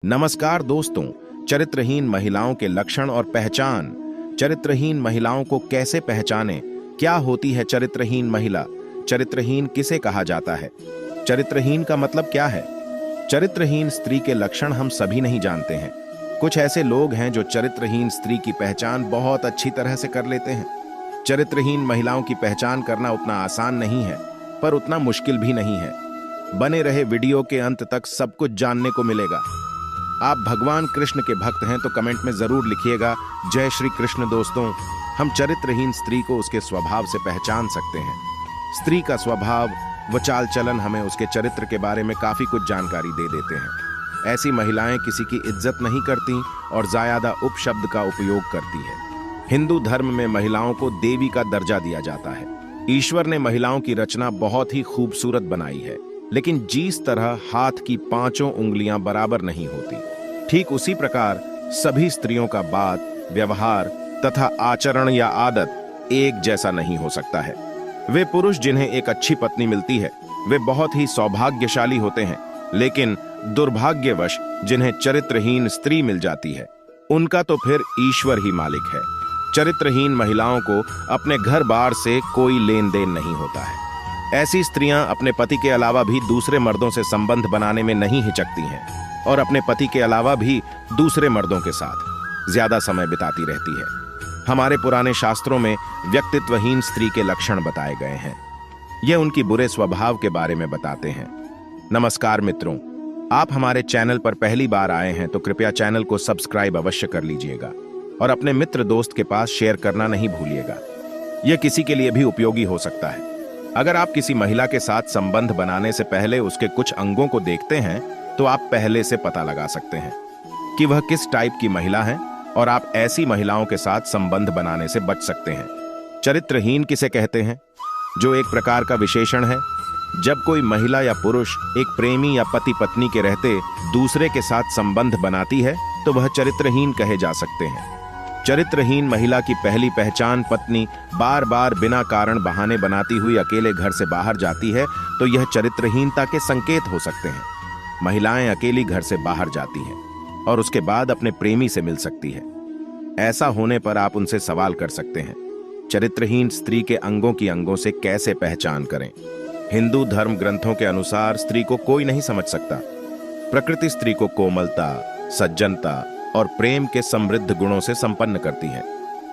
नमस्कार दोस्तों। चरित्रहीन महिलाओं के लक्षण और पहचान। चरित्रहीन महिलाओं को कैसे पहचानें? क्या होती है चरित्रहीन महिला? चरित्रहीन किसे कहा जाता है? चरित्रहीन का मतलब क्या है? चरित्रहीन स्त्री के लक्षण हम सभी नहीं जानते हैं। कुछ ऐसे लोग हैं जो चरित्रहीन स्त्री की पहचान बहुत अच्छी तरह से कर लेते हैं। चरित्रहीन महिलाओं की पहचान करना उतना आसान नहीं है, पर उतना मुश्किल भी नहीं है। बने रहे वीडियो के अंत तक, सब कुछ जानने को मिलेगा। आप भगवान कृष्ण के भक्त हैं तो कमेंट में जरूर लिखिएगा जय श्री कृष्ण। दोस्तों, हम चरित्रहीन स्त्री को उसके स्वभाव से पहचान सकते हैं। स्त्री का स्वभाव व चाल चलन हमें उसके चरित्र के बारे में काफी कुछ जानकारी दे देते हैं। ऐसी महिलाएं किसी की इज्जत नहीं करती और ज्यादा उपशब्द का उपयोग करती है। हिंदू धर्म में महिलाओं को देवी का दर्जा दिया जाता है। ईश्वर ने महिलाओं की रचना बहुत ही खूबसूरत बनाई है, लेकिन जिस तरह हाथ की पांचों उंगलियां बराबर नहीं होती, ठीक उसी प्रकार सभी स्त्रियों का बात, व्यवहार तथा आचरण या आदत एक जैसा नहीं हो सकता है। वे पुरुष जिन्हें एक अच्छी पत्नी मिलती है वे बहुत ही सौभाग्यशाली होते हैं, लेकिन दुर्भाग्यवश जिन्हें चरित्रहीन स्त्री मिल जाती है उनका तो फिर ईश्वर ही मालिक है। चरित्रहीन महिलाओं को अपने घर बार से कोई लेन देन नहीं होता है। ऐसी स्त्रियां अपने पति के अलावा भी दूसरे मर्दों से संबंध बनाने में नहीं हिचकती हैं और अपने पति के अलावा भी दूसरे मर्दों के साथ ज्यादा समय बिताती रहती है। हमारे पुराने शास्त्रों में व्यक्तित्वहीन स्त्री के लक्षण बताए गए हैं। ये उनकी बुरे स्वभाव के बारे में बताते हैं। नमस्कार मित्रों, आप हमारे चैनल पर पहली बार आए हैं तो कृपया चैनल को सब्सक्राइब अवश्य कर लीजिएगा और अपने मित्र दोस्त के पास शेयर करना नहीं भूलिएगा। यह किसी के लिए भी उपयोगी हो सकता है। अगर आप किसी महिला के साथ संबंध बनाने से पहले उसके कुछ अंगों को देखते हैं तो आप पहले से पता लगा सकते हैं कि वह किस टाइप की महिला है और आप ऐसी महिलाओं के साथ संबंध बनाने से बच सकते हैं। चरित्रहीन किसे कहते हैं? जो एक प्रकार का विशेषण है जब कोई महिला या पुरुष एक प्रेमी या पति पत्नी के रहते दूसरे के साथ संबंध बनाती है तो वह चरित्रहीन कहे जा सकते हैं। चरित्रहीन महिला की पहली पहचान पत्नी बार बार बिना कारण बहाने बनाती हुई अकेले घर से बाहर जाती है तो यह चरित्रहीनता के संकेत हो सकते हैं। महिलाएं अकेली घर से बाहर जाती हैं और उसके बाद अपने प्रेमी से मिल सकती है। ऐसा होने पर आप उनसे सवाल कर सकते हैं, चरित्रहीन स्त्री के अंगों से कैसे पहचान करें? हिंदू धर्म ग्रंथों के अनुसार स्त्री को कोई नहीं समझ सकता। प्रकृति स्त्री को कोमलता, सज्जनता और प्रेम के समृद्ध गुणों से संपन्न करती है।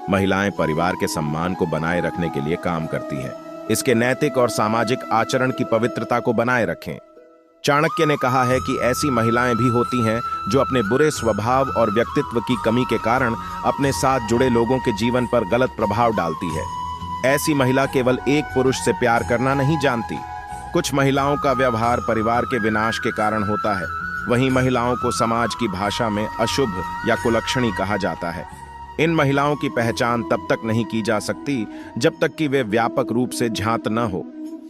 महिलाएं परिवार के सम्मान को बनाए रखने के लिए काम करती हैं। इसके नैतिक और सामाजिक आचरण की पवित्रता को बनाए रखें। चाणक्य ने कहा है कि ऐसी महिलाएं भी होती हैं जो अपने बुरे स्वभाव और व्यक्तित्व की कमी के कारण अपने साथ जुड़े लोगों के जीवन पर गलत प्रभाव डालती है। ऐसी महिला केवल एक पुरुष से प्यार करना नहीं जानती। कुछ महिलाओं का व्यवहार परिवार के विनाश के कारण होता है। वहीं महिलाओं को समाज की भाषा में अशुभ या कुलक्षणी कहा जाता है। इन महिलाओं की पहचान तब तक नहीं की जा सकती जब तक कि वे व्यापक रूप से ज्ञात न हो।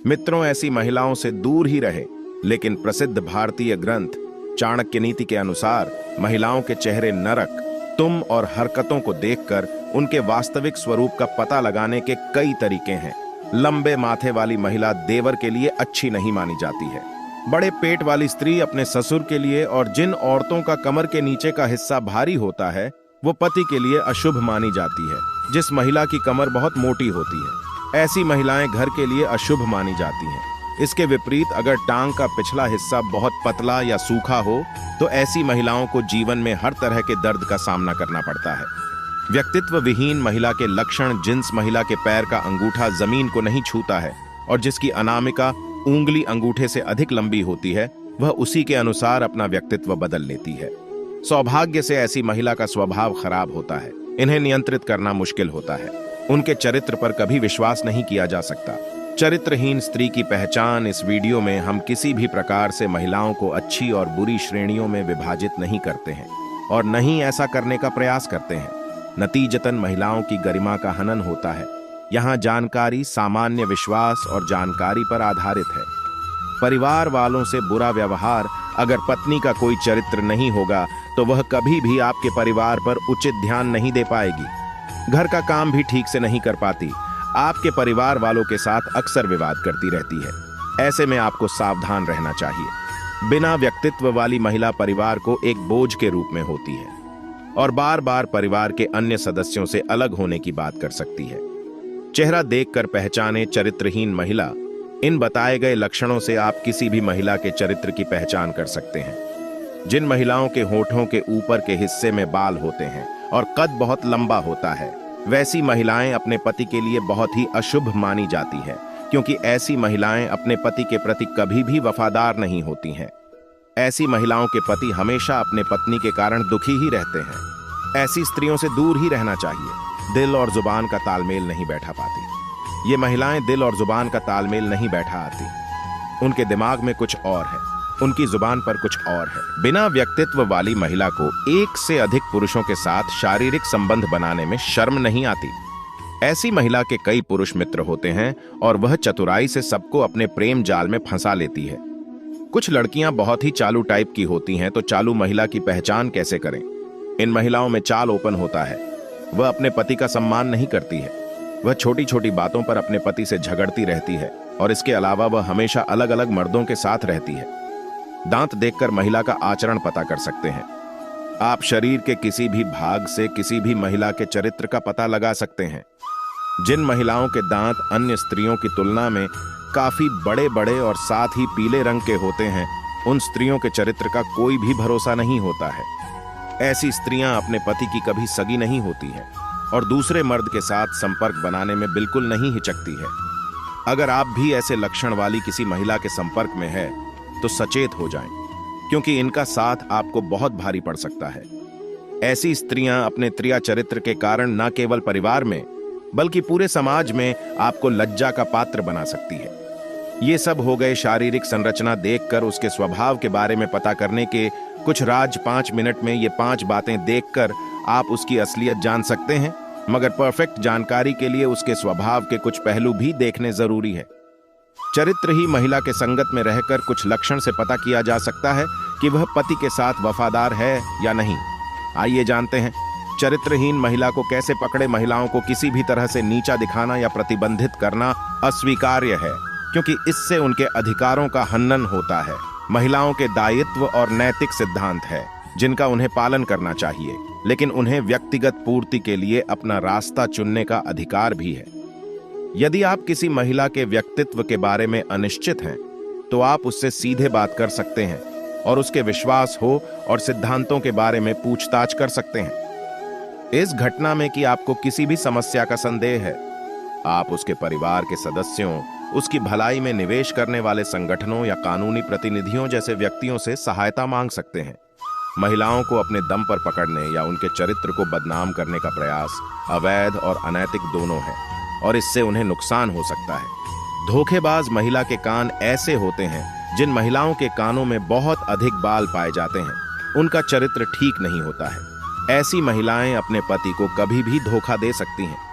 मित्रों, ऐसी महिलाओं से दूर ही रहे। लेकिन प्रसिद्ध भारतीय ग्रंथ चाणक्य नीति के अनुसार महिलाओं के चेहरे नरक, तुम और हरकतों को देखकर उनके वास्तविक स्वरूप का पता लगाने के कई तरीके हैं। लंबे माथे वाली महिला देवर के लिए अच्छी नहीं मानी जाती है। बड़े पेट वाली स्त्री अपने ससुर के लिए, और जिन औरतों का कमर के नीचे का हिस्सा भारी होता है वो पति के लिए अशुभ मानी जाती है। जिस महिला की कमर बहुत मोटी होती है ऐसी महिलाएं घर के लिए अशुभ मानी जाती हैं। इसके विपरीत अगर टांग का पिछला हिस्सा बहुत पतला या सूखा हो तो ऐसी महिलाओं को जीवन में हर तरह के दर्द का सामना करना पड़ता है। व्यक्तित्व विहीन महिला के लक्षण: जिस महिला के पैर का अंगूठा जमीन को नहीं छूता है और जिसकी अनामिका उंगली अंगूठे से अधिक लंबी होती है, वह उसी के अनुसार अपना व्यक्तित्व बदल लेती है। सौभाग्य से ऐसी महिला का स्वभाव खराब होता है। इन्हें नियंत्रित करना मुश्किल होता है। उनके चरित्र पर कभी विश्वास नहीं किया जा सकता। चरित्रहीन स्त्री की पहचान: इस वीडियो में हम किसी भी प्रकार से महिलाओं को अच्छी और बुरी श्रेणियों में विभाजित नहीं करते हैं और न ही ऐसा करने का प्रयास करते हैं। नतीजतन महिलाओं की गरिमा का हनन होता है। यहाँ जानकारी सामान्य विश्वास और जानकारी पर आधारित है। परिवार वालों से बुरा व्यवहार: अगर पत्नी का कोई चरित्र नहीं होगा तो वह कभी भी आपके परिवार पर उचित ध्यान नहीं दे पाएगी। घर का काम भी ठीक से नहीं कर पाती। आपके परिवार वालों के साथ अक्सर विवाद करती रहती है। ऐसे में आपको सावधान रहना चाहिए। बिना व्यक्तित्व वाली महिला परिवार को एक बोझ के रूप में होती है और बार बार परिवार के अन्य सदस्यों से अलग होने की बात कर सकती है। चेहरा देखकर पहचाने चरित्रहीन महिला। इन बताए गए लक्षणों से आप किसी भी महिला के चरित्र की पहचान कर सकते हैं। जिन महिलाओं के होठों के ऊपर के हिस्से में बाल होते हैं और कद बहुत लंबा होता है, वैसी महिलाएं अपने पति के लिए बहुत ही अशुभ मानी जाती है, क्योंकि ऐसी महिलाएं अपने पति के प्रति कभी भी वफादार नहीं होती हैं। ऐसी महिलाओं के पति हमेशा अपने पत्नी के कारण दुखी ही रहते हैं। ऐसी स्त्रियों से दूर ही रहना चाहिए। दिल और जुबान का तालमेल नहीं बैठा पाती। ये महिलाएं दिल और जुबान का तालमेल नहीं बैठा आती। उनके दिमाग में कुछ और है, उनकी जुबान पर कुछ और है। बिना व्यक्तित्व वाली महिला को एक से अधिक पुरुषों के साथ शारीरिक संबंध बनाने में शर्म नहीं आती। ऐसी महिला के कई पुरुष मित्र होते हैं और वह चतुराई से सबको अपने प्रेम जाल में फंसा लेती है। कुछ लड़कियां बहुत ही चालू टाइप की होती हैं, तो चालू महिला की पहचान कैसे करें? इन महिलाओं में चाल ओपन होता है। वह अपने पति का सम्मान नहीं करती है। वह छोटी छोटी बातों पर अपने पति से झगड़ती रहती है और इसके अलावा वह हमेशा अलग अलग मर्दों के साथ रहती है। दांत देखकर महिला का आचरण पता कर सकते हैं। आप शरीर के किसी भी भाग से किसी भी महिला के चरित्र का पता लगा सकते हैं। जिन महिलाओं के दांत अन्य स्त्रियों की तुलना में काफी बड़े बड़े और साथ ही पीले रंग के होते हैं, उन स्त्रियों के चरित्र का कोई भी भरोसा नहीं होता है। ऐसी स्त्रियां अपने पति की कभी सगी नहीं होती है और दूसरे मर्द के साथ संपर्क बनाने में बिल्कुल नहीं हिचकती है। अगर आप भी ऐसे लक्षण वाली किसी महिला के संपर्क में है तो सचेत हो जाएं, क्योंकि इनका साथ आपको बहुत भारी पड़ सकता है। ऐसी स्त्रियां अपने त्रिया चरित्र के कारण न केवल परिवार में बल्कि पूरे समाज में आपको लज्जा का पात्र बना सकती है। ये सब हो गए शारीरिक संरचना देखकर उसके स्वभाव के बारे में पता करने के कुछ राज। 5 मिनट में ये 5 बातें देखकर आप उसकी असलियत जान सकते हैं, मगर परफेक्ट जानकारी के लिए उसके स्वभाव के कुछ पहलू भी देखने जरूरी है। चरित्र ही महिला के संगत में रहकर कुछ लक्षण से पता किया जा सकता है कि वह पति के साथ वफादार है या नहीं। आइए जानते हैं चरित्रहीन महिला को कैसे पकड़े। महिलाओं को किसी भी तरह से नीचा दिखाना या प्रतिबंधित करना अस्वीकार्य है, क्योंकि इससे उनके अधिकारों का हनन होता है। महिलाओं के दायित्व और नैतिक सिद्धांत है जिनका उन्हें पालन करना चाहिए, लेकिन उन्हें व्यक्तिगत पूर्ति के लिए अपना रास्ता चुनने का अधिकार भी है। यदि आप किसी महिला के व्यक्तित्व के बारे में अनिश्चित हैं, तो आप उससे सीधे बात कर सकते हैं और उसके विश्वास हो और सिद्धांतों के बारे में पूछताछ कर सकते हैं। इस घटना में कि आपको किसी भी समस्या का संदेह है, आप उसके परिवार के सदस्यों, उसकी भलाई में निवेश करने वाले संगठनों या कानूनी प्रतिनिधियों जैसे व्यक्तियों से सहायता मांग सकते हैं। महिलाओं को अपने दम पर पकड़ने या उनके चरित्र को बदनाम करने का प्रयास अवैध और अनैतिक दोनों है और इससे उन्हें नुकसान हो सकता है। धोखेबाज महिला के कान ऐसे होते हैं जिन महिलाओं के कानों में बहुत अधिक बाल पाए जाते हैं, उनका चरित्र ठीक नहीं होता है। ऐसी महिलाएं अपने पति को कभी भी धोखा दे सकती हैं।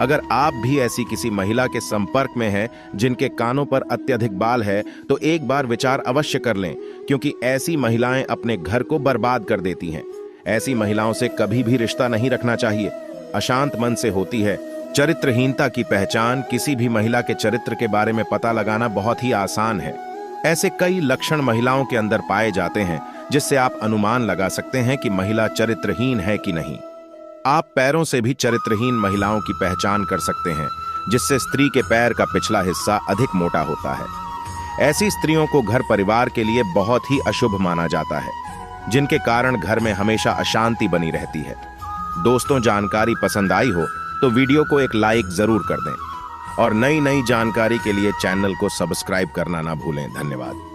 अगर आप भी ऐसी किसी महिला के संपर्क में हैं जिनके कानों पर अत्यधिक बाल है, तो एक बार विचार अवश्य कर लें, क्योंकि ऐसी महिलाएं अपने घर को बर्बाद कर देती हैं। ऐसी महिलाओं से कभी भी रिश्ता नहीं रखना चाहिए। अशांत मन से होती है। चरित्रहीनता की पहचान। किसी भी महिला के चरित्र के बारे में पता लगाना बहुत ही आसान है। ऐसे कई लक्षण महिलाओं के अंदर पाए जाते हैं जिससे आप अनुमान लगा सकते हैं कि महिला चरित्रहीन है कि नहीं। आप पैरों से भी चरित्रहीन महिलाओं की पहचान कर सकते हैं, जिससे स्त्री के पैर का पिछला हिस्सा अधिक मोटा होता है। ऐसी स्त्रियों को घर परिवार के लिए बहुत ही अशुभ माना जाता है, जिनके कारण घर में हमेशा अशांति बनी रहती है। दोस्तों, जानकारी पसंद आई हो तो वीडियो को एक लाइक जरूर कर दें और नई नई जानकारी के लिए चैनल को सब्सक्राइब करना ना भूलें। धन्यवाद।